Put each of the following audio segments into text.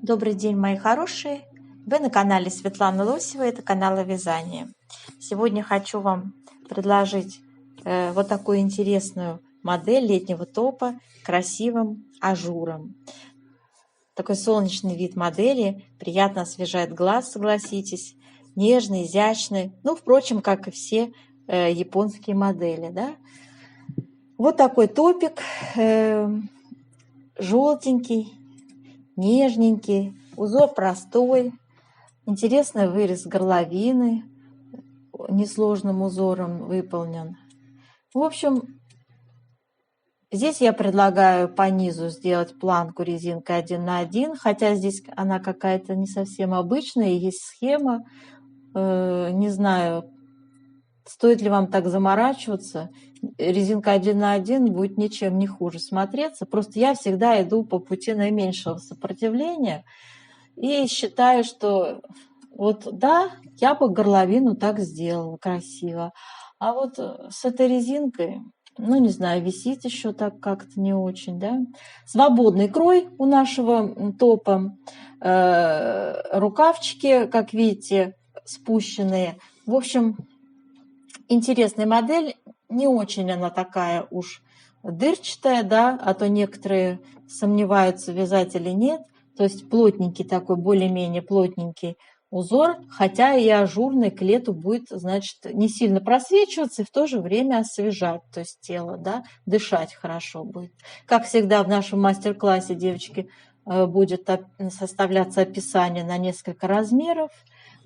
Добрый день, мои хорошие! Вы на канале Светланы Лосевой, это канал о вязании. Сегодня хочу вам предложить вот такую интересную модель летнего топа красивым ажуром. Такой солнечный вид модели, приятно освежает глаз, согласитесь, нежный, изящный, ну, впрочем, как и все японские модели, да? Вот такой топик, желтенький, нежненький, узор простой, интересный вырез горловины, несложным узором выполнен. В общем, здесь я предлагаю по низу сделать планку резинкой 1 на 1, хотя здесь она какая-то не совсем обычная, есть схема. Не знаю, стоит ли вам так заморачиваться. Резинка 1 на 1 будет ничем не хуже смотреться. Просто я всегда иду по пути наименьшего сопротивления и считаю, что вот да, я бы горловину так сделала красиво. А вот с этой резинкой, ну не знаю, висит еще так как-то не очень, да. Свободный крой у нашего топа. Рукавчики, как видите, спущенные. В общем, интересная модель, не очень она такая уж дырчатая, да, а то некоторые сомневаются, вязать или нет. То есть плотненький такой, более-менее плотненький узор, хотя и ажурный к лету будет, значит, не сильно просвечиваться и в то же время освежать, то есть тело, да, дышать хорошо будет. Как всегда в нашем мастер-классе, девочки, будет составляться описание на несколько размеров.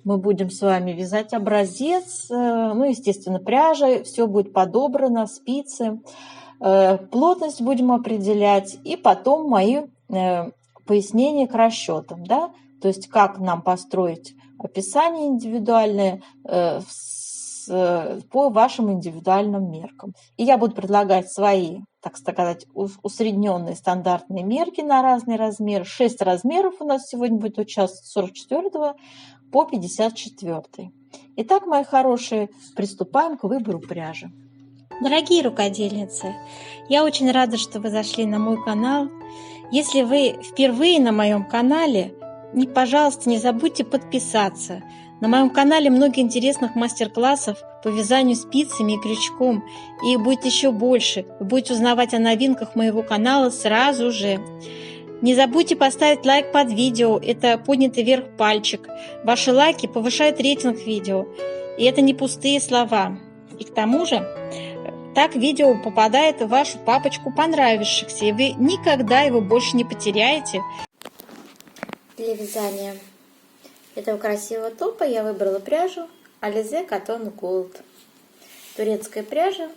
Мы будем с вами вязать образец, ну, естественно, пряжа, все будет подобрано, спицы, плотность будем определять, и потом мои пояснения к расчетам, да, то есть как нам построить описание индивидуальное по вашим индивидуальным меркам. И я буду предлагать свои, так сказать, усредненные стандартные мерки на разные размеры. 6 размеров у нас сегодня будет участвовать с 44 по 54. Итак, мои хорошие, приступаем к выбору пряжи. Дорогие рукодельницы, я очень рада, что вы зашли на мой канал. Если вы впервые на моем канале, пожалуйста, не забудьте подписаться. На моем канале много интересных мастер-классов по вязанию спицами и крючком. И их будет еще больше. Вы будете узнавать о новинках моего канала сразу же. Не забудьте поставить лайк под видео, это поднятый вверх пальчик. Ваши лайки повышают рейтинг видео. И это не пустые слова. И к тому же, так видео попадает в вашу папочку понравившихся, и вы никогда его больше не потеряете. Для вязания этого красивого топа я выбрала пряжу Alize Cotton Gold. Турецкая пряжа,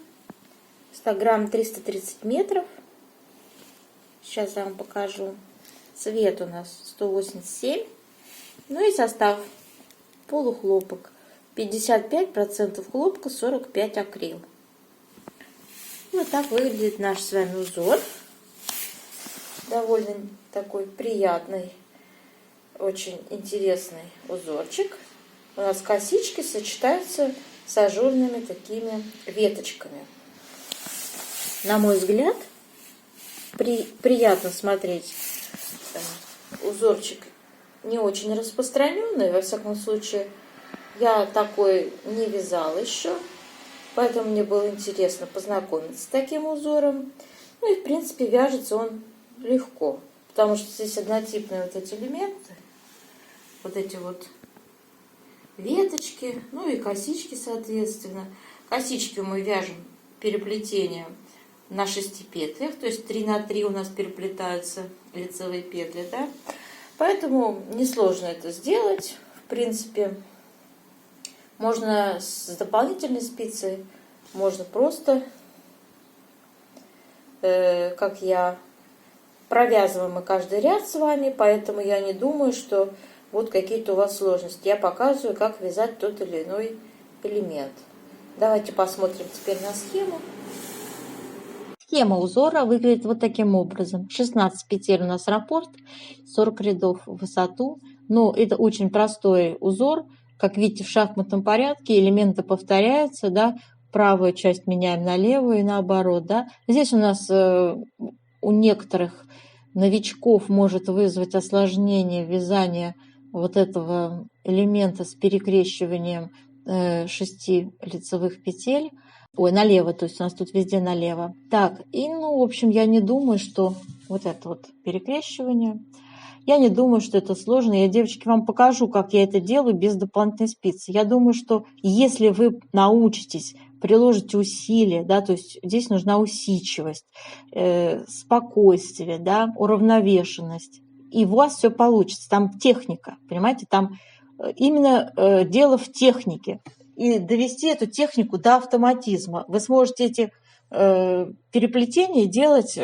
100 грамм, 330 метров. Сейчас я вам покажу. Цвет у нас 187. Ну и состав полухлопок. 55% хлопка, 45% акрил. Вот так выглядит наш с вами узор. Довольно такой приятный, очень интересный узорчик. У нас косички сочетаются с ажурными такими веточками. На мой взгляд, приятно смотреть. Узорчик не очень распространенный, во всяком случае, я такой не вязала еще. Поэтому мне было интересно познакомиться с таким узором. Ну и, в принципе, вяжется он легко. Потому что здесь однотипные вот эти элементы. Вот эти вот веточки. Ну и косички, соответственно. Косички мы вяжем переплетением на 6 петлях. То есть 3 на 3 у нас переплетаются лицевые петли. Да? Поэтому несложно это сделать. В принципе, можно с дополнительной спицей, можно просто, как я, провязываем мы каждый ряд с вами, поэтому я не думаю, что вот какие-то у вас сложности. Я показываю, как вязать тот или иной элемент. Давайте посмотрим теперь на схему. Схема узора выглядит вот таким образом. 16 петель у нас раппорт, 40 рядов в высоту. Но это очень простой узор. Как видите, в шахматном порядке элементы повторяются, да, правую часть меняем на левую и наоборот, да. Здесь у нас у некоторых новичков может вызвать осложнение вязания вот этого элемента с перекрещиванием 6 лицевых петель. Ой, налево, то есть у нас тут везде налево. Так, и, ну, в общем, я не думаю, что вот это вот перекрещивание, я не думаю, что это сложно. Я, девочки, вам покажу, как я это делаю без дополнительной спицы. Я думаю, что если вы научитесь, приложите усилия, да, то есть здесь нужна усидчивость, спокойствие, да, уравновешенность, и у вас все получится. Там техника, понимаете, там именно дело в технике. И довести эту технику до автоматизма. Вы сможете эти переплетения делать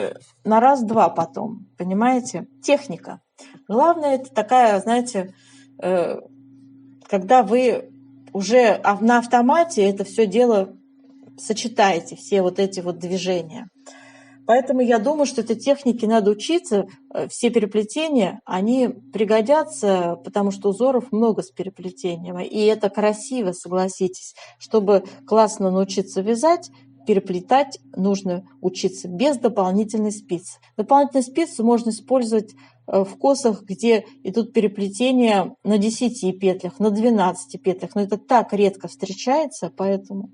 на раз-два потом, понимаете? Техника. Главное, это такая, знаете, когда вы уже на автомате это все дело сочетаете, все вот эти вот движения. Поэтому я думаю, что этой технике надо учиться. Все переплетения, они пригодятся, потому что узоров много с переплетением. И это красиво, согласитесь. Чтобы классно научиться вязать, переплетать нужно учиться без дополнительной спицы. Дополнительную спицу можно использовать в косах, где идут переплетения на 10 петлях, на 12 петлях. Но это так редко встречается, поэтому...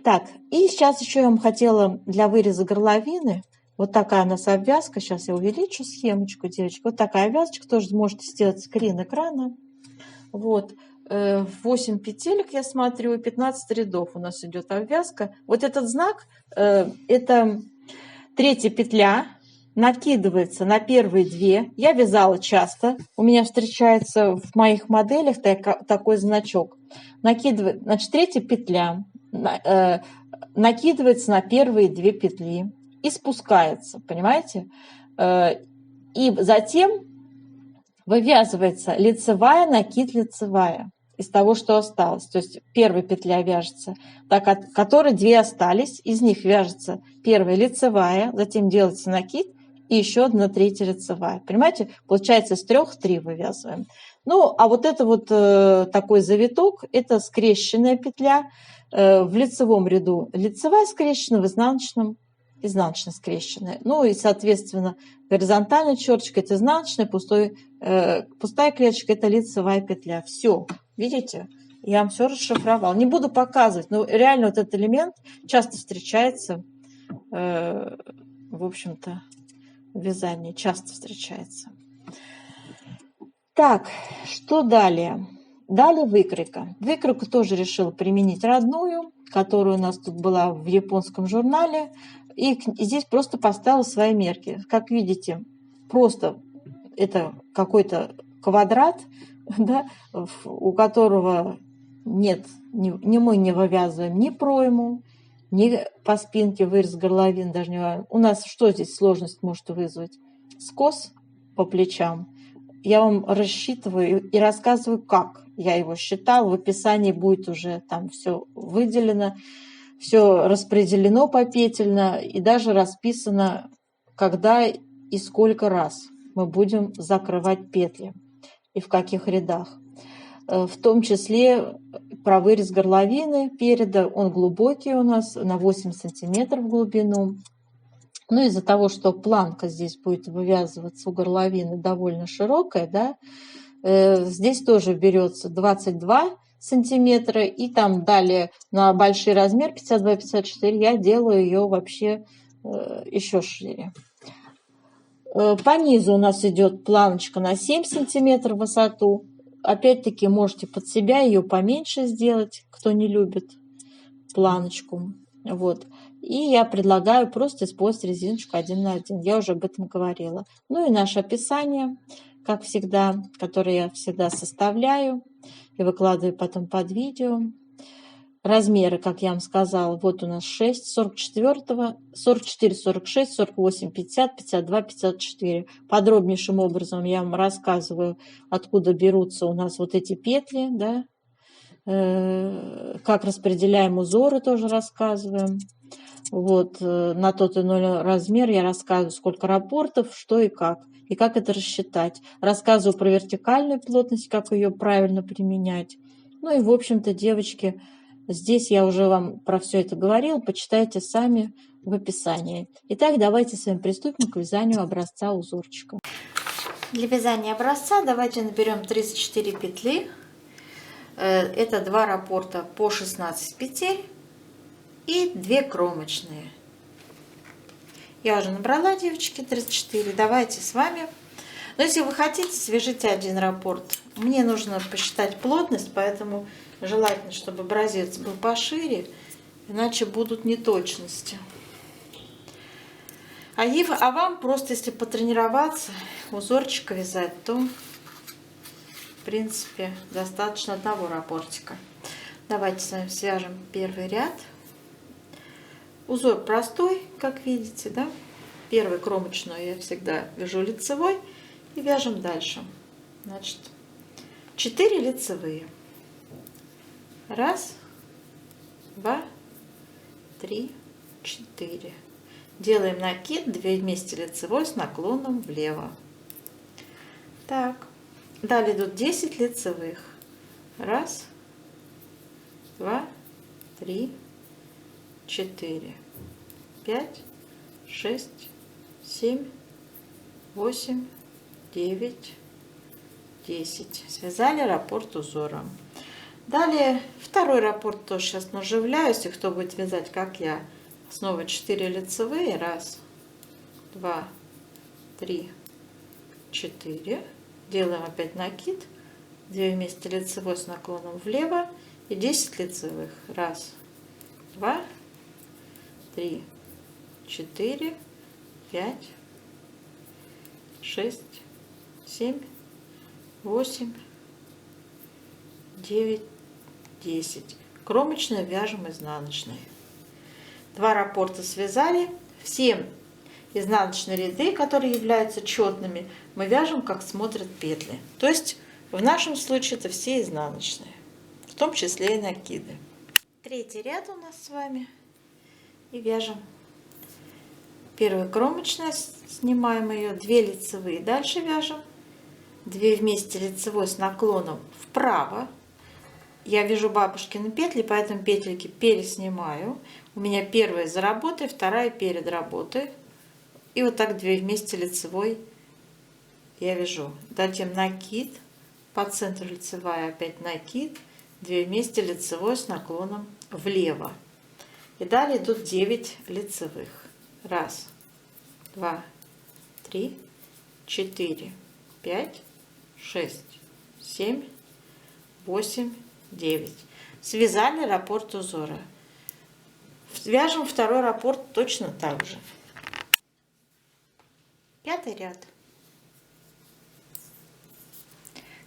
Так, и сейчас еще я вам хотела для выреза горловины, вот такая у нас обвязка, сейчас я увеличу схемочку, девочки, вот такая обвязочка, тоже можете сделать скрин экрана. Вот, 8 петелек я смотрю, и 15 рядов у нас идет обвязка. Вот этот знак, это 3-я петля, накидывается на первые 2. Я вязала часто, у меня встречается в моих моделях такой значок. Накидывает, значит, 3-я петля накидывается на первые 2 петли и спускается, понимаете? И затем вывязывается лицевая, накид лицевая из того, что осталось. То есть первая петля вяжется, так, от которой 2 остались, из них вяжется первая лицевая, затем делается накид и еще одна 3-я лицевая. Понимаете? Получается, из 3 3 вывязываем. Ну, а вот это вот такой завиток, это скрещенная петля. В лицевом ряду лицевая скрещена, в изнаночном изнаночная скрещенная. Ну и, соответственно, горизонтальная черточка – это изнаночная, пустая клеточка – это лицевая петля. Все, видите? Я вам все расшифровала. Не буду показывать, но реально вот этот элемент часто встречается, в общем-то, в вязании. Часто встречается. Так, что далее? Далее выкройка. Выкройку тоже решила применить родную, которая у нас тут была в японском журнале. И здесь просто поставила свои мерки. Как видите, просто это какой-то квадрат, да, у которого нет, мы не вывязываем ни пройму, ни по спинке вырез горловин. Даже не... У нас что здесь сложность может вызвать? Скос по плечам. Я вам рассчитываю и рассказываю, как я его считала. В описании будет уже там все выделено, все распределено попетельно и даже расписано, когда и сколько раз мы будем закрывать петли и в каких рядах. В том числе про вырез горловины переда. Он глубокий у нас, на 8 сантиметров в глубину. Ну, из-за того, что планка здесь будет вывязываться у горловины довольно широкая, да, здесь тоже берется 22 сантиметра, и там далее на большой размер 52-54 я делаю ее вообще еще шире. По низу у нас идет планочка на 7 сантиметров в высоту. Опять-таки можете под себя ее поменьше сделать, кто не любит планочку. Вот. И я предлагаю просто использовать резиночку 1 на 1. Я уже об этом говорила. Ну и наше описание, как всегда, которое я всегда составляю и выкладываю потом под видео. Размеры, как я вам сказала, вот у нас 6, 44, 46, 48, 50, 52, 54. Подробнейшим образом я вам рассказываю, откуда берутся у нас вот эти петли, да, как распределяем узоры, тоже рассказываем. Вот, на тот иной размер я рассказываю, сколько раппортов, что и как это рассчитать. Рассказываю про вертикальную плотность, как ее правильно применять. Ну и, в общем-то, девочки, здесь я уже вам про все это говорила, почитайте сами, в описании. Итак, давайте с вами приступим к вязанию образца узорчика. Для вязания образца давайте наберем 34 петли. Это 2 раппорта по 16 петель и 2 кромочные. Я уже набрала, девочки, 34. Давайте с вами. Но если вы хотите, свяжите один раппорт. Мне нужно посчитать плотность, поэтому желательно, чтобы образец был пошире, иначе будут неточности. А вам просто, если потренироваться, узорчика вязать, то, в принципе, достаточно одного раппортика. Давайте с вами свяжем первый ряд. Узор простой, как видите, да? Первый кромочную я всегда вяжу лицевой и вяжем дальше. Значит, 4 лицевые. 1, 2, 3, 4. Делаем накид, 2 вместе лицевой с наклоном влево. Так, далее идут 10 лицевых. 1, 2, 3, 4, 5, 6, 7, 8, 9, 10. Связали раппорт узором. Далее второй раппорт тоже сейчас наживляю, если кто будет вязать, как я. Снова 4 лицевые. 1, 2, 3, 4. Делаем опять накид. 2 вместе лицевой с наклоном влево. И 10 лицевых. 1, 2, 3, 4, 5, 6, 7, 8, 9, 10. Кромочную вяжем изнаночной. 2 раппорта связали. Все изнаночные ряды, которые являются четными, мы вяжем, как смотрят петли. То есть в нашем случае это все изнаночные, в том числе и накиды. Третий ряд у нас с вами. И вяжем. Первая кромочная, снимаем ее, 2 лицевые. Дальше вяжем 2 вместе лицевой с наклоном вправо. Я вяжу бабушкины петли, поэтому петельки переснимаю. У меня первая за работой, вторая перед работой. И вот так 2 вместе лицевой я вяжу. Затем накид, по центру лицевая, опять накид, 2 вместе лицевой с наклоном влево. И далее идут 9 лицевых. 1, 2, 3, 4, 5, 6, 7, 8, 9. Связали раппорт узора. Вяжем второй раппорт точно так же. Пятый ряд.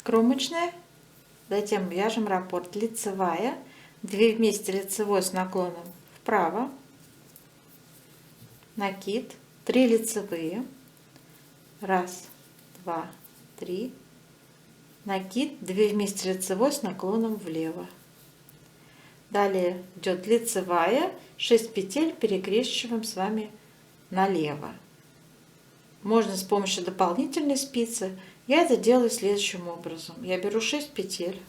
Кромочная. Затем вяжем раппорт лицевая. 2 вместе лицевой с наклоном вправо. Накид. 3 лицевые. 1, 2, 3. Накид, 2 вместе лицевой с наклоном влево. Далее идет лицевая, 6 петель перекрещиваем с вами налево. Можно с помощью дополнительной спицы. Я это делаю следующим образом. Я беру 6 петель,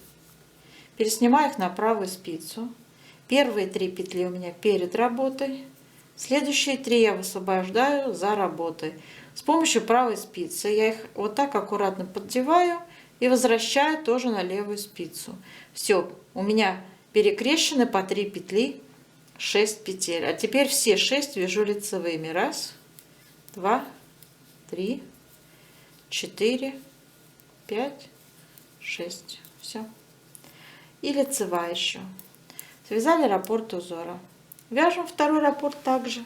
переснимаю их на правую спицу. Первые 3 петли у меня перед работой. Следующие 3 я высвобождаю за работой. С помощью правой спицы я их вот так аккуратно поддеваю и возвращаю тоже на левую спицу. Все, у меня перекрещены по 3 петли, 6 петель. А теперь все 6 вяжу лицевыми. 1, 2, 3, 4, 5, 6. Все. И лицевая еще. Связали раппорт узора. Вяжем второй раппорт также.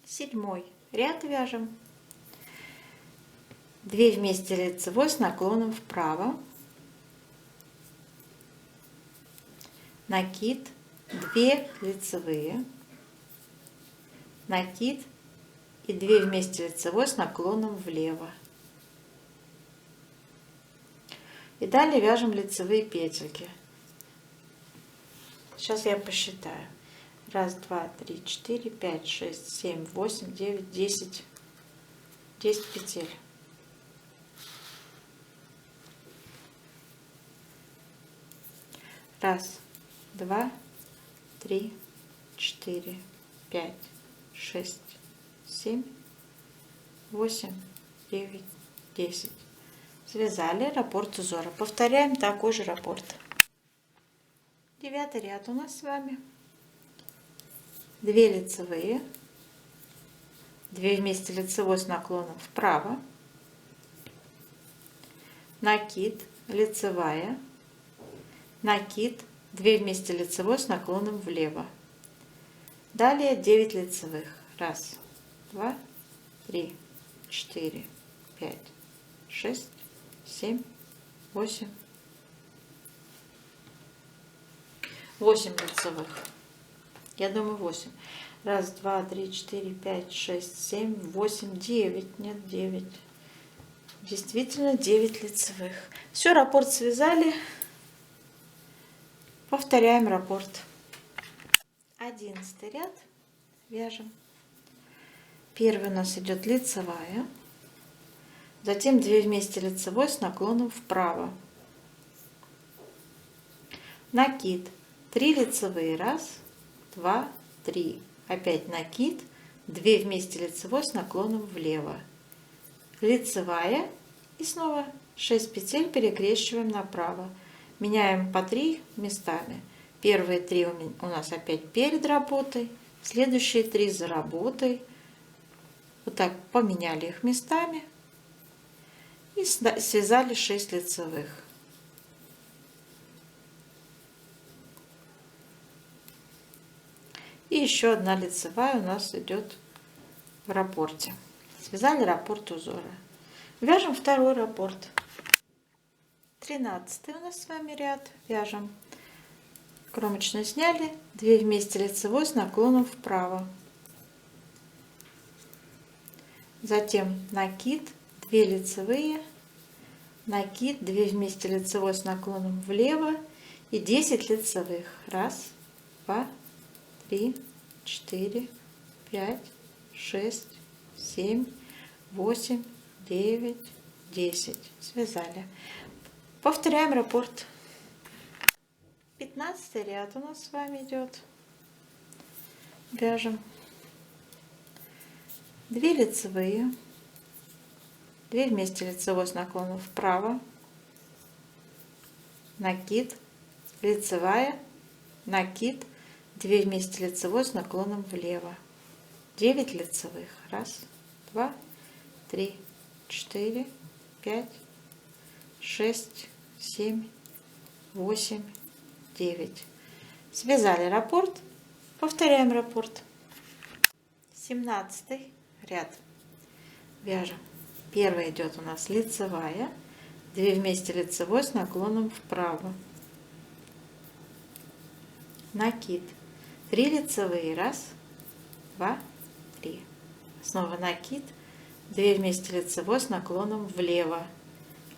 7 ряд вяжем. 2 вместе лицевой с наклоном вправо. Накид, 2 лицевые. Накид и 2 вместе лицевой с наклоном влево. И далее вяжем лицевые петельки. Сейчас я посчитаю. 1, 2, 3, 4, 5, 6, 7, 8, 9, 10. 10 петель. Раз, два, три, 4, 5, 6, 7, 8, 9, 10. Связали раппорт узора. Повторяем такой же раппорт. 9 ряд у нас с вами. 2 лицевые, 2 вместе лицевой с наклоном вправо, накид, лицевая, накид, 2 вместе лицевой с наклоном влево. Далее 9 лицевых. 1, 2, 3, 4, 5, 6, 7, 8. 8 лицевых. Я думаю 8. 1, 2, 3, 4, 5, 6, 7, 8, 9. Нет, 9. Действительно 9 лицевых. Все, раппорт связали. Повторяем раппорт. 11 ряд. Вяжем. Первый у нас идет лицевая. Затем 2 вместе лицевой с наклоном вправо. Накид. 3 лицевые. 1, 2, 3. Опять накид. 2 вместе лицевой с наклоном влево. Лицевая. И снова 6 петель перекрещиваем направо. Меняем по 3 местами. Первые 3 у нас опять перед работой. Следующие 3 за работой. Вот так поменяли их местами. И связали 6 лицевых. И еще одна лицевая у нас идет в раппорте. Связали раппорт узора. Вяжем второй раппорт. 13 у нас с вами ряд. Вяжем. Кромочную сняли. 2 вместе лицевой с наклоном вправо. Затем накид. 2 лицевые. Накид. 2 вместе лицевой с наклоном влево. И 10 лицевых. 1, 2, 3, 4, 5, 6, 7, 8, 9, 10. Связали. Повторяем раппорт. 15 ряд у нас с вами идет. Вяжем. 2 лицевые. 2 вместе лицевой с наклоном вправо. Накид. Лицевая. Накид. 2 вместе лицевой с наклоном влево. 9 лицевых. 1, 2, 3, 4, 5, 6, 7, 8, 9. Связали раппорт. Повторяем раппорт. 17 ряд. Вяжем. Первый идет у нас лицевая. 2 вместе лицевой с наклоном вправо. Накид. 3 лицевые. 1, 2, 3. Снова накид. 2 вместе лицевой с наклоном влево.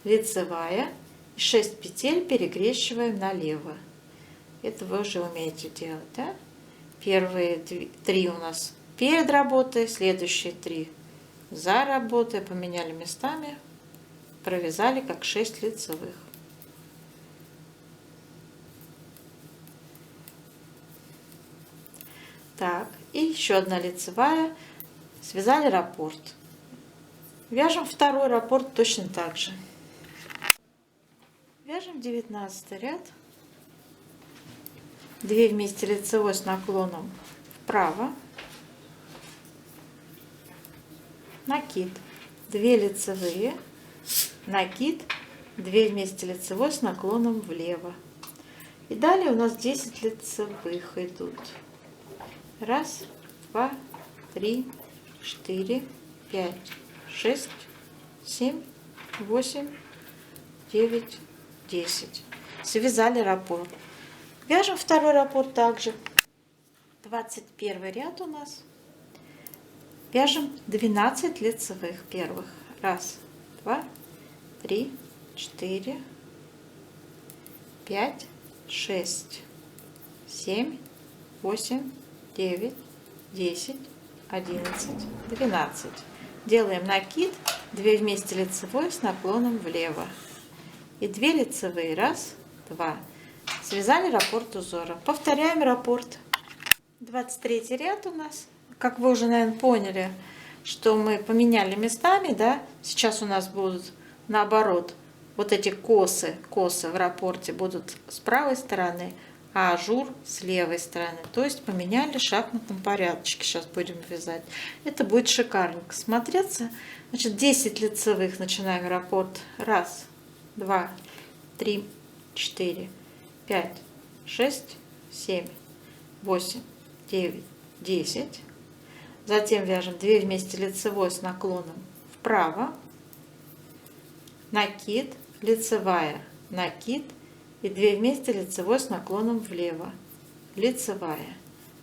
Лицевая. 6 петель перекрещиваем налево. Это вы уже умеете делать, да? Первые 3 у нас перед работой, следующие 3 за работой. Поменяли местами, провязали как 6 лицевых. Так, и еще одна лицевая. Связали раппорт. Вяжем второй раппорт точно так же. Вяжем 19 ряд. 2 вместе лицевой с наклоном вправо. Накид. 2 лицевые. Накид. 2 вместе лицевой с наклоном влево. И далее у нас 10 лицевых идут. 1, 2, 3, 4, 5, 6, 7, 8, 9, 10. Связали раппорт. Вяжем второй раппорт также. 21 ряд у нас. Вяжем 12 лицевых первых. 1, 2, 3, 4, 5, 6, 7, 8, 9, 10, 11, 12. Делаем накид. 2 вместе лицевой с наклоном влево. И 2 лицевые. 1, 2. Связали раппорт узора. Повторяем раппорт. 23 ряд у нас. Как вы уже, наверное, поняли, что мы поменяли местами, да? Сейчас у нас будут наоборот. Вот эти косы в раппорте будут с правой стороны, а ажур с левой стороны. То есть поменяли в шахматном порядке. Сейчас будем вязать. Это будет шикарненько смотреться. Значит, 10 лицевых начинаем раппорт. 1, 2, 3, 4, 5, 6, 7, 8, 9, 10. Затем вяжем 2 вместе лицевой с наклоном вправо, накид, лицевая, накид и 2 вместе лицевой с наклоном влево, лицевая.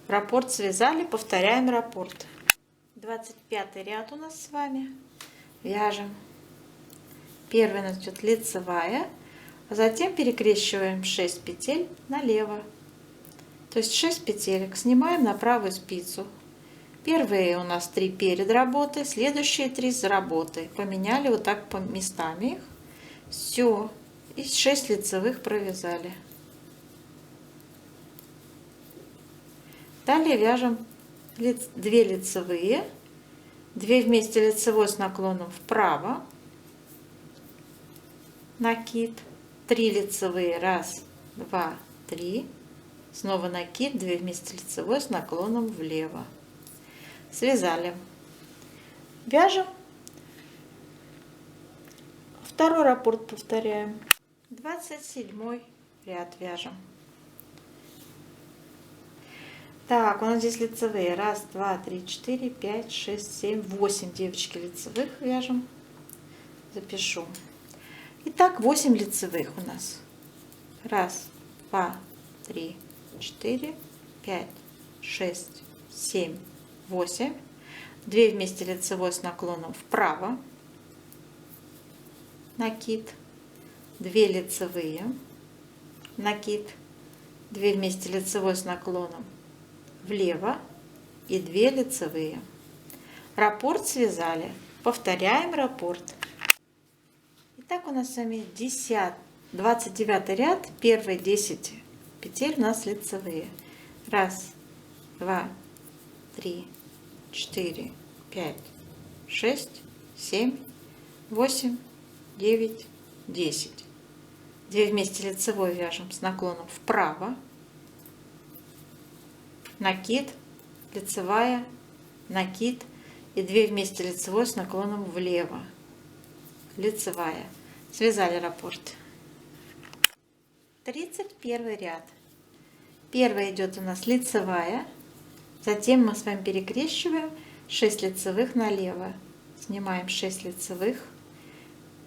Раппорт связали, повторяем раппорт. 25 ряд у нас с вами. Вяжем. Первый у нас идет лицевая, а затем перекрещиваем 6 петель налево. То есть 6 петелек снимаем на правую спицу. Первые у нас 3 перед работой, следующие 3 за работой. Поменяли вот так по местами их. Все. И 6 лицевых провязали. Далее вяжем 2 лицевые. 2 вместе лицевой с наклоном вправо. Накид. 3 лицевые. 1, 2, 3. Снова накид. 2 вместе лицевой с наклоном влево. Связали. Вяжем. Второй раппорт повторяем. 27 ряд вяжем. Так, у нас здесь лицевые. 1, 2, 3, 4, 5, 6, 7, 8, девочки, лицевых вяжем. Запишу. Итак, 8 лицевых у нас. 1, 2, 3, 4, 5, 6, 7, 8. 2 вместе лицевой с наклоном вправо. Накид. 2 лицевые. Накид. 2 вместе лицевой с наклоном влево и 2 лицевые. Раппорт связали. Повторяем раппорт. Итак, у нас с вами 29 ряд. Первые 10 петель у нас лицевые. 1, 2, 3, 4, 5, 6, 7, 8, 9, 10. 2 вместе лицевой вяжем с наклоном вправо. Накид, лицевая, накид и 2 вместе лицевой с наклоном влево. Лицевая. Связали раппорт. 31 ряд. Первая идет у нас лицевая. Затем мы с вами перекрещиваем 6 лицевых налево. Снимаем 6 лицевых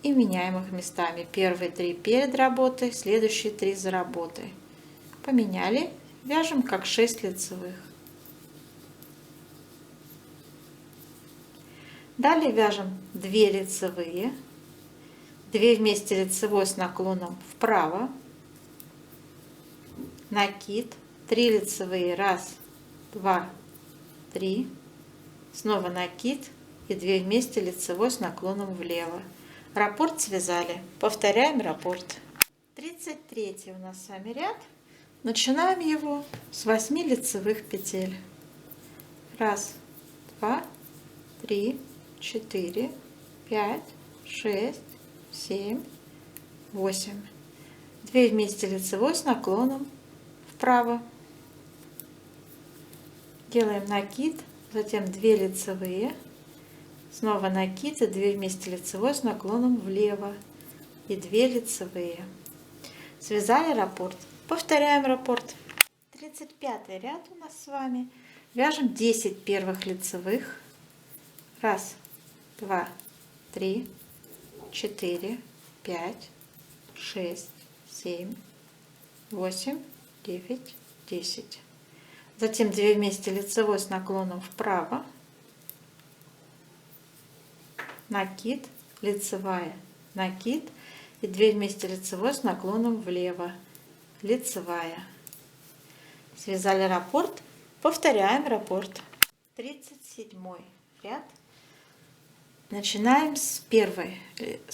и меняем их местами. Первые 3 перед работой, следующие 3 за работой. Поменяли. Вяжем как 6 лицевых. Далее вяжем 2 лицевые. 2 вместе лицевой с наклоном вправо. Накид. 3 лицевые. 1, 2, 3. Снова накид и 2 вместе лицевой с наклоном влево. Раппорт связали. Повторяем раппорт. 33 у нас с вами ряд. Начинаем его с 8 лицевых петель. 1, 2, 3, 4, 5, 6, 7, 8. 2 вместе лицевой с наклоном вправо. Делаем накид, затем 2 лицевые. Снова накид и 2 вместе лицевой с наклоном влево. И 2 лицевые. Связали раппорт. Повторяем раппорт. 35 ряд у нас с вами. Вяжем 10 первых лицевых. 1, 2, 3, 4, 5, 6, 7, 8, 9, 10. Затем 2 вместе лицевой с наклоном вправо. Накид, лицевая, накид и 2 вместе лицевой с наклоном влево. Лицевая. Связали раппорт. Повторяем раппорт. 37 ряд. Начинаем с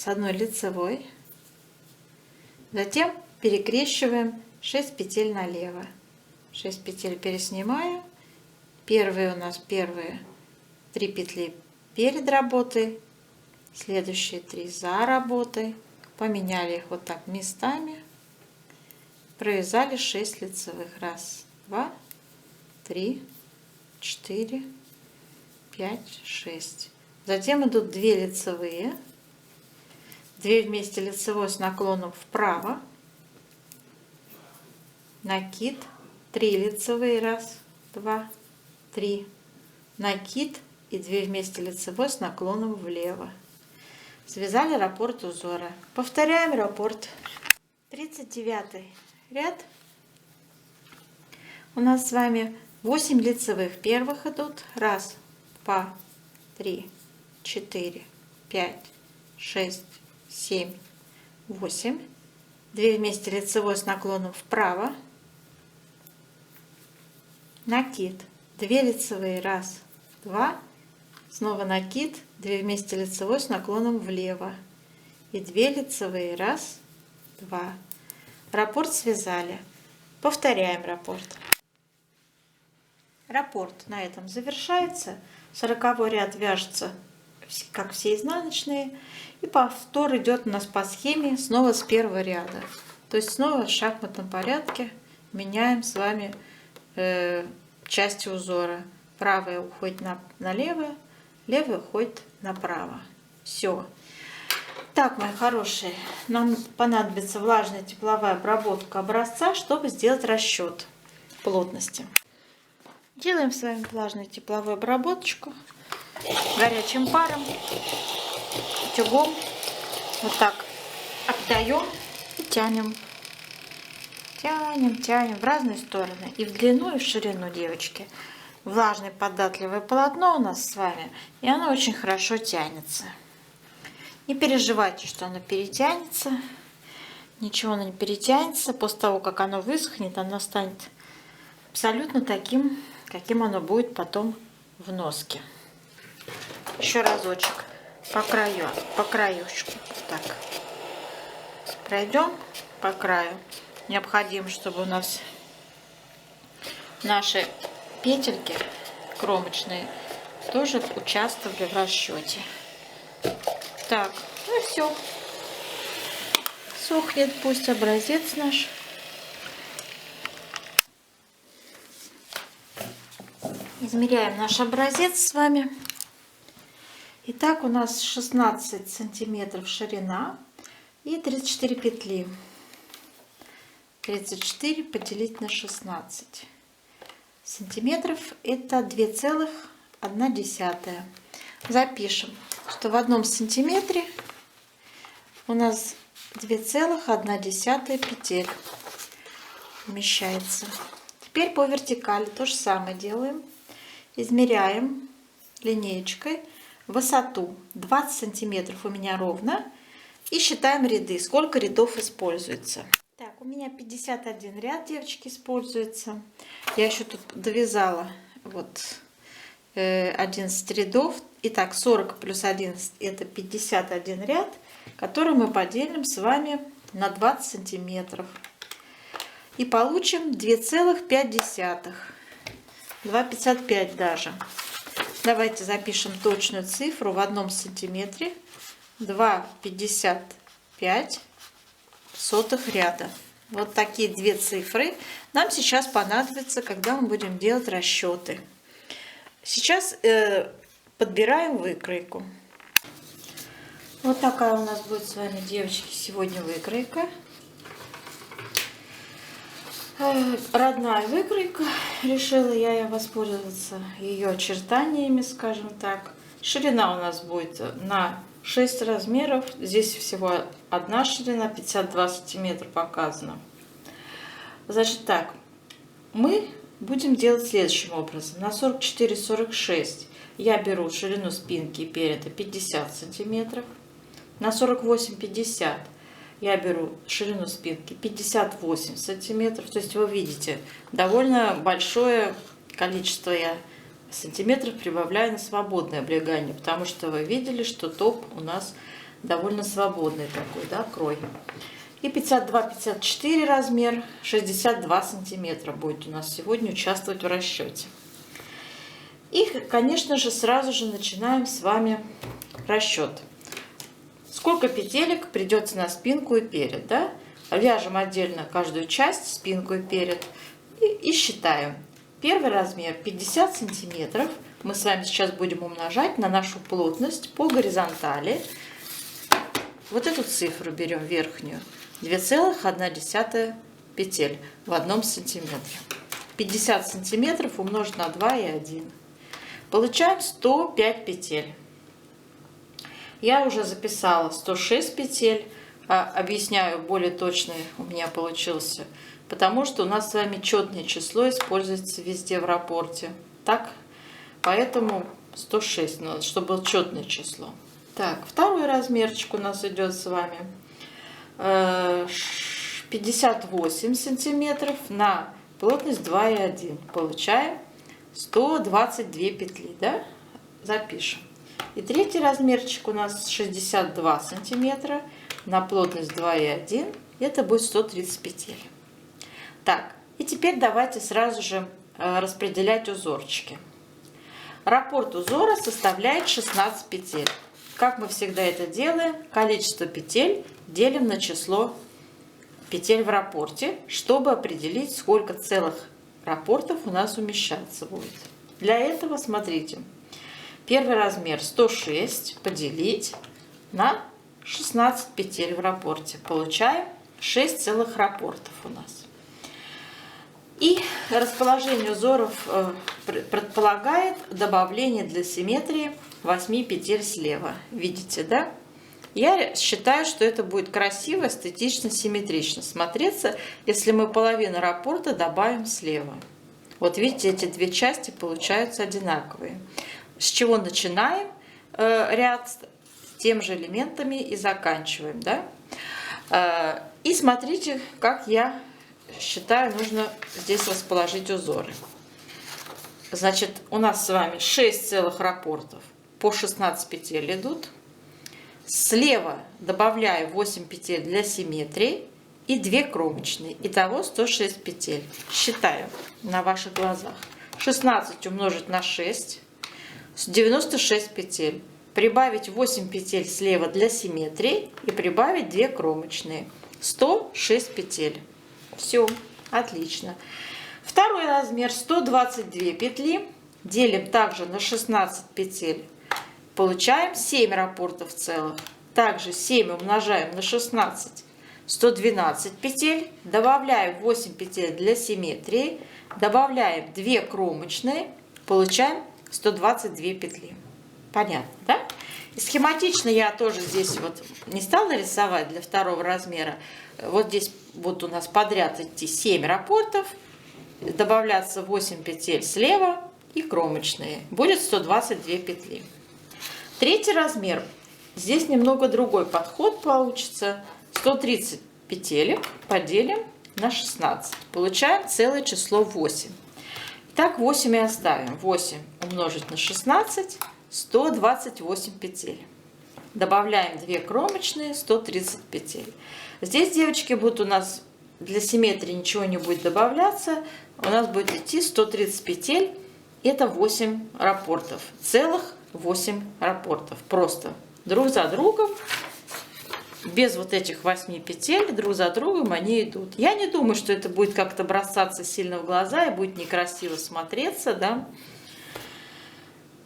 одной лицевой. Затем перекрещиваем 6 петель налево. 6 петель переснимаю Первые у нас первые 3 петли перед работой, следующие 3 за работой. Поменяли их вот так местами. Провязали 6 лицевых. 1, 2, 3, 4, 5, 6. Затем идут 2 лицевые. 2 вместе лицевой с наклоном вправо. Накид. 3 лицевые. 1, 2, 3. Накид и 2 вместе лицевой с наклоном влево. Связали раппорт узора. Повторяем раппорт. 39 ряд. У нас с вами 8 лицевых первых идут. 1, 2, 3, 4, 5, 6, 7, 8. 2 вместе лицевой с наклоном вправо. Накид. 2 лицевые. 1, 2. Снова накид. 2 вместе лицевой с наклоном влево. И 2 лицевые. 1, 2. Раппорт связали. Повторяем раппорт. Раппорт на этом завершается. 40-й ряд вяжется, как все изнаночные. И повтор идет у нас по схеме снова с первого ряда. То есть снова в шахматном порядке меняем с вами части узора. Правая уходит на левое, левая уходит направо. Все. Так, мои хорошие, нам понадобится влажная тепловая обработка образца, чтобы сделать расчет плотности. Делаем с вами влажную тепловую обработочку горячим паром, утюгом. Вот так обдаем и тянем. Тянем в разные стороны. И в длину, и в ширину, девочки. Влажное податливое полотно у нас с вами, и оно очень хорошо тянется. Не переживайте, что оно перетянется. Ничего оно не перетянется. После того, как оно высохнет, оно станет абсолютно таким, каким оно будет потом в носке. Еще разочек по краешку. Так. Пройдем по краю. Необходимо, чтобы у нас наши петельки кромочные тоже участвовали в расчете. Так, ну и все. Сохнет пусть образец наш. Измеряем наш образец с вами. Итак, у нас 16 сантиметров ширина и 34 петли. 34 поделить на 16 сантиметров — это 2,1. Запишем, что в 1 сантиметре у нас 2,1 петель вмещается. Теперь по вертикали то же самое делаем. Измеряем линеечкой высоту 20 сантиметров у меня ровно. И считаем ряды, сколько рядов используется. Так, у меня 51 ряд, девочки, используется. Я еще тут довязала вот 11 рядов. Итак, 40 плюс 11 это 51 ряд, который мы поделим с вами на 20 сантиметров. И получим 2,5. 2,55 даже. Давайте запишем точную цифру в 1 сантиметре. 2,55 ряда. Вот такие две цифры нам сейчас понадобятся, когда мы будем делать расчеты. Сейчас подбираем выкройку. Вот такая у нас будет с вами, девочки, сегодня выкройка. Родная выкройка. Решила я воспользоваться ее очертаниями, скажем так. Ширина у нас будет на 6 размеров. Здесь всего одна ширина, 52 сантиметра показано. Значит так, мы будем делать следующим образом. На 44-46 я беру ширину спинки и переда 50 сантиметров. На 48-50 я беру ширину спинки 58 сантиметров. То есть вы видите, довольно большое количество я сантиметров прибавляю на свободное облегание, потому что вы видели, что топ у нас довольно свободный такой, да, крой. И 52-54 размер, 62 сантиметра будет у нас сегодня участвовать в расчете. И, конечно же, сразу же начинаем с вами расчет. Сколько петелек придется на спинку и перед, да? Вяжем отдельно каждую часть, спинку и перед, и считаем. Первый размер 50 сантиметров. Мы с вами сейчас будем умножать на нашу плотность по горизонтали. Вот эту цифру берем верхнюю. 2,1 петель в 1 сантиметре. 50 сантиметров умножить на 2,1. Получаем 105 петель. Я уже записала 106 петель. Объясняю более точно у меня получился. Потому что у нас с вами четное число используется везде в рапорте. Так? Поэтому 106 надо, чтобы было четное число. Так, второй размерчик у нас идет с вами 58 сантиметров на плотность 2,1. Получаем 122 петли, да? Запишем. И третий размерчик у нас 62 сантиметра на плотность 2,1. Это будет 130 петель. Так, и теперь давайте сразу же распределять узорчики. Раппорт узора составляет 16 петель. Как мы всегда это делаем, количество петель делим на число петель в раппорте, чтобы определить, сколько целых раппортов у нас умещаться будет. Для этого, смотрите, первый размер 106 поделить на 16 петель в раппорте. Получаем 6 целых раппортов у нас. И расположение узоров предполагает добавление для симметрии 8 петель слева. Видите, да? Я считаю, что это будет красиво, эстетично, симметрично смотреться, если мы половину раппорта добавим слева. Вот видите, эти две части получаются одинаковые. С чего начинаем ряд, с тем же элементами и заканчиваем, да? И смотрите, как я считаю, нужно здесь расположить узоры. Значит, у нас с вами 6 целых раппортов по 16 петель идут. Слева добавляю 8 петель для симметрии и 2 кромочные. Итого 106 петель. Считаю на ваших глазах. 16 умножить на 6, 96 петель. Прибавить 8 петель слева для симметрии и прибавить 2 кромочные. 106 петель. Все, отлично. Второй размер 122 петли. Делим также на 16 петель. Получаем 7 раппортов целых. Также 7 умножаем на 16. 112 петель. Добавляем 8 петель для симметрии. Добавляем 2 кромочные. Получаем 122 петли. Понятно, да? И схематично я тоже здесь вот не стала рисовать для второго размера. Вот здесь вот у нас подряд идти 7 раппортов. Добавляться 8 петель слева и кромочные. Будет 122 петли. Третий размер. Здесь немного другой подход получится. 130 петелек поделим на 16. Получаем целое число 8. Итак, 8 и оставим. 8 умножить на 16. 128 петель. Добавляем 2 кромочные, 130 петель. Здесь, девочки, будут у нас для симметрии ничего не будет добавляться. У нас будет идти 130 петель. Это 8 раппортов. Целых 8 раппортов. Просто друг за другом. Без вот этих 8 петель друг за другом они идут. Я не думаю, что это будет как-то бросаться сильно в глаза и будет некрасиво смотреться, да.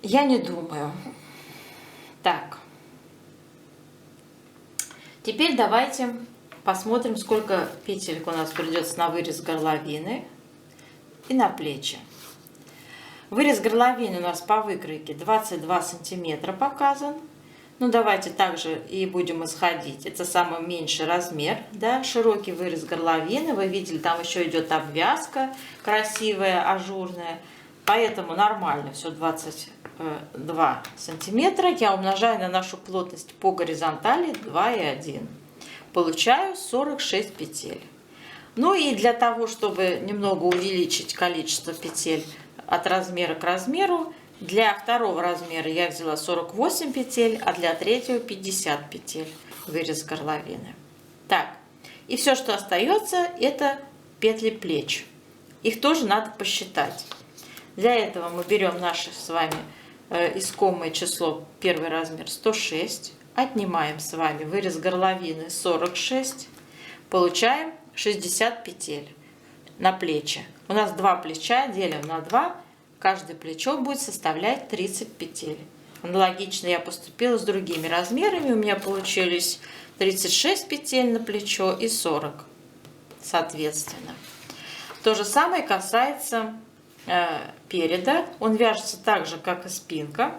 Я не думаю. Так. Теперь давайте посмотрим, сколько петелек у нас придется на вырез горловины и на плечи. Вырез горловины у нас по выкройке 22 сантиметра показан. Ну, давайте также и будем исходить. Это самый меньший размер, да, широкий вырез горловины. Вы видели, там еще идет обвязка красивая, ажурная. Поэтому нормально все 22 сантиметра. Я умножаю на нашу плотность по горизонтали 2,1. Получаю 46 петель. Ну и для того, чтобы немного увеличить количество петель от размера к размеру, для второго размера я взяла 48 петель, а для третьего 50 петель вырез горловины. Так, и все, что остается, это петли плеч. Их тоже надо посчитать. Для этого мы берем наше с вами искомое число, первый размер 106, отнимаем с вами вырез горловины 46, получаем 60 петель на плечи. У нас 2 плеча, делим на 2, каждое плечо будет составлять 30 петель. Аналогично я поступила с другими размерами, у меня получились 36 петель на плечо и 40 соответственно. То же самое касается переда, он вяжется так же, как и спинка.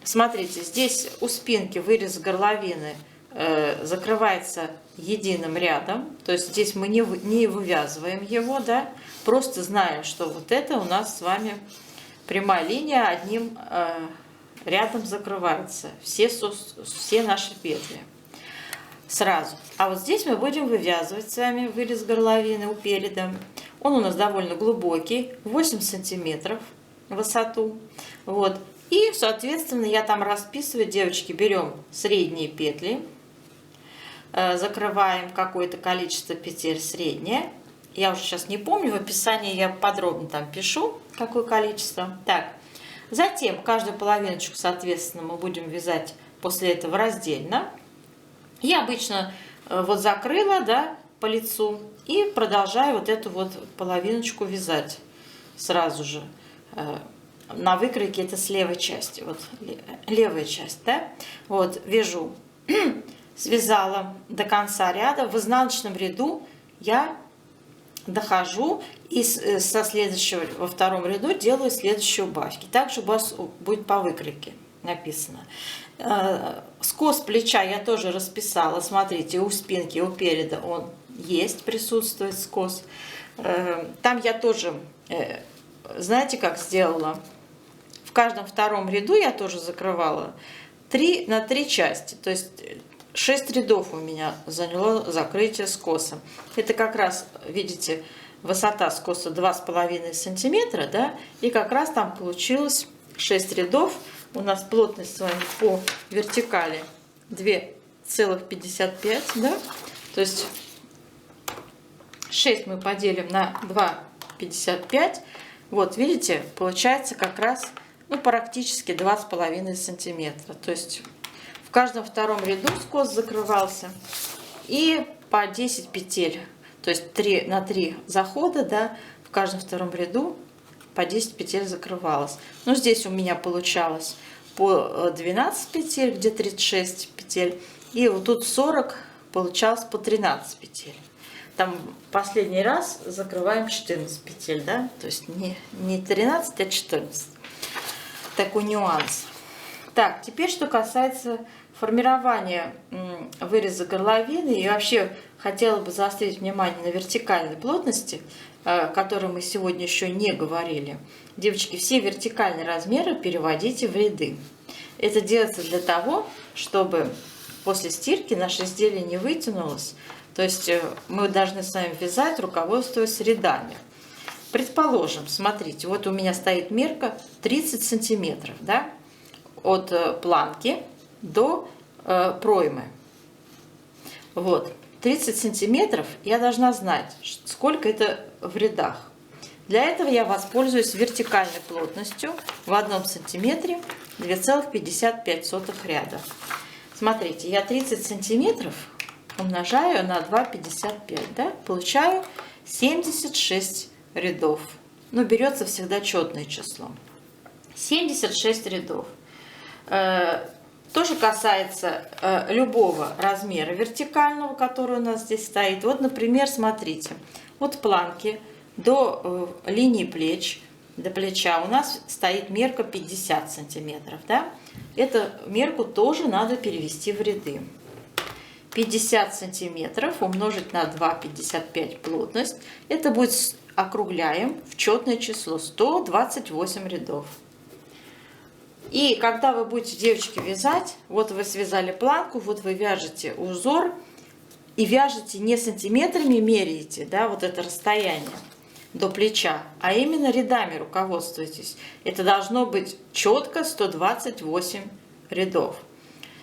Смотрите, здесь у спинки вырез горловины закрывается единым рядом, то есть здесь мы не вывязываем его, да, просто знаем, что вот это у нас с вами прямая линия, одним рядом закрывается все наши петли сразу. А вот здесь мы будем вывязывать с вами вырез горловины у переда. Он у нас довольно глубокий, 8 сантиметров в высоту. Вот. И, соответственно, я там расписываю, девочки, берем средние петли, закрываем какое-то количество петель среднее. Я уже сейчас не помню, в описании я подробно там пишу, какое количество. Так, затем каждую половиночку, соответственно, мы будем вязать после этого раздельно. Я обычно вот закрыла, да, по лицу и продолжаю вот эту вот половиночку вязать сразу же. На выкройке это с левой части, вот левая часть, да, вот вяжу, связала до конца ряда, в изнаночном ряду я дохожу и со следующего, во втором ряду делаю следующие убавки. Также у вас будет по выкройке написано. Скос плеча я тоже расписала, смотрите, у спинки, у переда он есть, присутствует скос. Там я тоже, знаете, как сделала? В каждом втором ряду я тоже закрывала на 3 части, то есть 6 рядов у меня заняло закрытие скоса. Это как раз, видите, высота скоса 2,5 сантиметра, да, и как раз там получилось 6 рядов. У нас плотность с вами по вертикали 2,55, да, то есть 6 мы поделим на 2,55, вот видите, получается как раз, ну, практически 2,5 сантиметра, то есть в каждом втором ряду скос закрывался и по 10 петель, то есть на 3 захода, да, в каждом втором ряду по 10 петель закрывалось. Но здесь у меня получалось по 12 петель, где 36 петель, и вот тут 40 получалось по 13 петель. Там последний раз закрываем 14 петель, да, то есть не 13, а 14. Такой нюанс. Так, теперь что касается формирования выреза горловины, и вообще хотела бы заострить внимание на вертикальной плотности, о которой мы сегодня еще не говорили. Девочки, все вертикальные размеры переводите в ряды. Это делается для того, чтобы после стирки наше изделие не вытянулось. То есть мы должны с вами вязать, руководствуясь рядами. Предположим, смотрите, вот у меня стоит мерка 30 сантиметров, да, от планки до проймы. Вот, 30 сантиметров я должна знать, сколько это в рядах. Для этого я воспользуюсь вертикальной плотностью в 1 сантиметре 2,55 ряда. Смотрите, я 30 сантиметров умножаю на 2,55, да, получаю 76 рядов. Но берется всегда четное число. 76 рядов. Тоже касается любого размера вертикального, который у нас здесь стоит. Вот, например, смотрите, от планки до линии плеч, до плеча у нас стоит мерка 50 сантиметров. Да? Эту мерку тоже надо перевести в ряды. 50 сантиметров умножить на 2,55 плотность. Это будет, округляем в четное число, 128 рядов. И когда вы будете, девочки, вязать, вот вы связали планку, вот вы вяжете узор и вяжете не сантиметрами, меряете, да, вот это расстояние до плеча, а именно рядами руководствуйтесь. Это должно быть четко 128 рядов.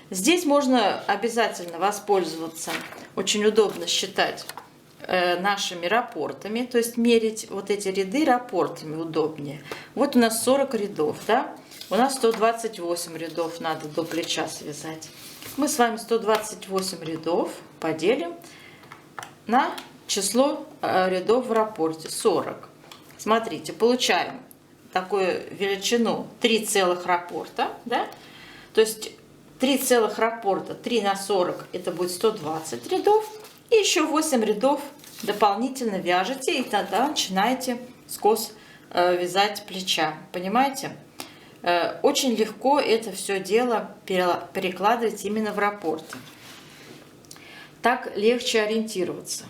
Здесь можно обязательно воспользоваться, очень удобно считать нашими раппортами, то есть мерить вот эти ряды раппортами удобнее. Вот у нас 40 рядов, да? У нас 128 рядов надо до плеча связать. Мы с вами 128 рядов поделим на число рядов в раппорте 40. Смотрите, получаем такую величину 3 целых раппорта, да? То есть 3 целых раппорта 3 на 40 это будет 120 рядов. И еще 8 рядов дополнительно вяжете, и тогда начинаете скос вязать плеча. Понимаете? Очень легко это все дело перекладывать именно в раппорты. Так легче ориентироваться.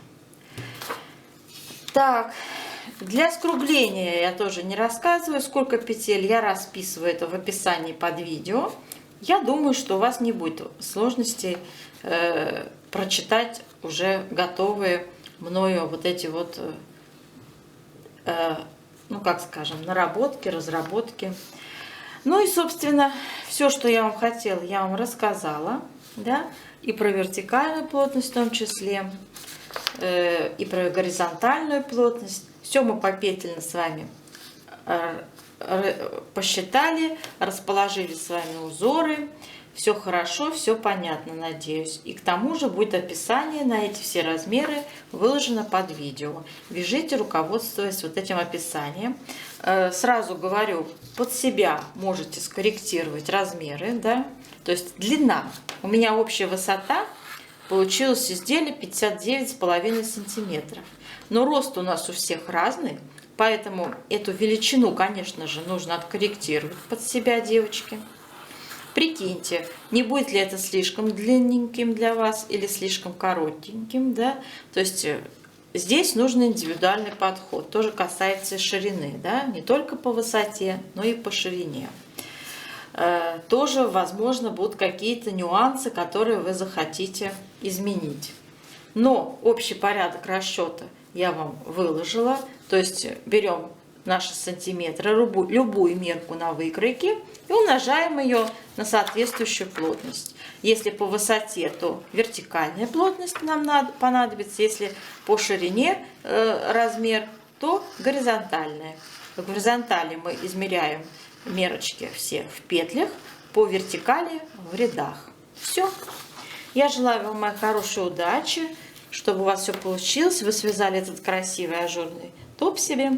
Так, для скругления я тоже не рассказываю, сколько петель. Я расписываю это в описании под видео. Я думаю, что у вас не будет сложностей прочитать уже готовые мною вот эти вот, ну как скажем, наработки, разработки. Ну и, собственно, все, что я вам хотела, я вам рассказала, да, и про вертикальную плотность в том числе, и про горизонтальную плотность. Все мы попетельно с вами посчитали, расположили с вами узоры. Все хорошо, все понятно, надеюсь. И к тому же будет описание на эти все размеры выложено под видео. Вяжите, руководствуясь вот этим описанием. Сразу говорю, под себя можете скорректировать размеры, да. То есть длина. У меня общая высота получилось изделие 59,5 сантиметров. Но рост у нас у всех разный. Поэтому эту величину, конечно же, нужно откорректировать под себя, девочки. Прикиньте, не будет ли это слишком длинненьким для вас или слишком коротеньким, да? То есть здесь нужен индивидуальный подход. Тоже касается ширины, да? Не только по высоте, но и по ширине. Тоже, возможно, будут какие-то нюансы, которые вы захотите изменить. Но общий порядок расчета я вам выложила. То есть берем наши сантиметры, любую мерку на выкройке и умножаем ее на соответствующую плотность. Если по высоте, то вертикальная плотность нам понадобится. Если по ширине размер, то горизонтальная. В горизонтали мы измеряем мерочки все в петлях, по вертикали в рядах. Все. Я желаю вам, мои хорошие, удачи, чтобы у вас все получилось. Вы связали этот красивый ажурный топ себе.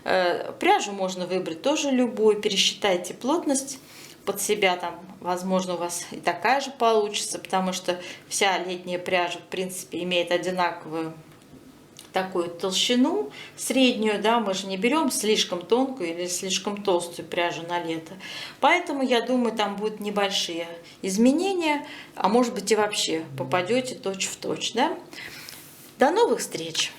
Пряжу можно выбрать тоже любую. Пересчитайте плотность под себя. Там, возможно, у вас и такая же получится, потому что вся летняя пряжа, в принципе, имеет одинаковую такую толщину среднюю, да, мы же не берем слишком тонкую или слишком толстую пряжу на лето. Поэтому, я думаю, там будут небольшие изменения, а может быть и вообще попадете точь в точь, да. До новых встреч!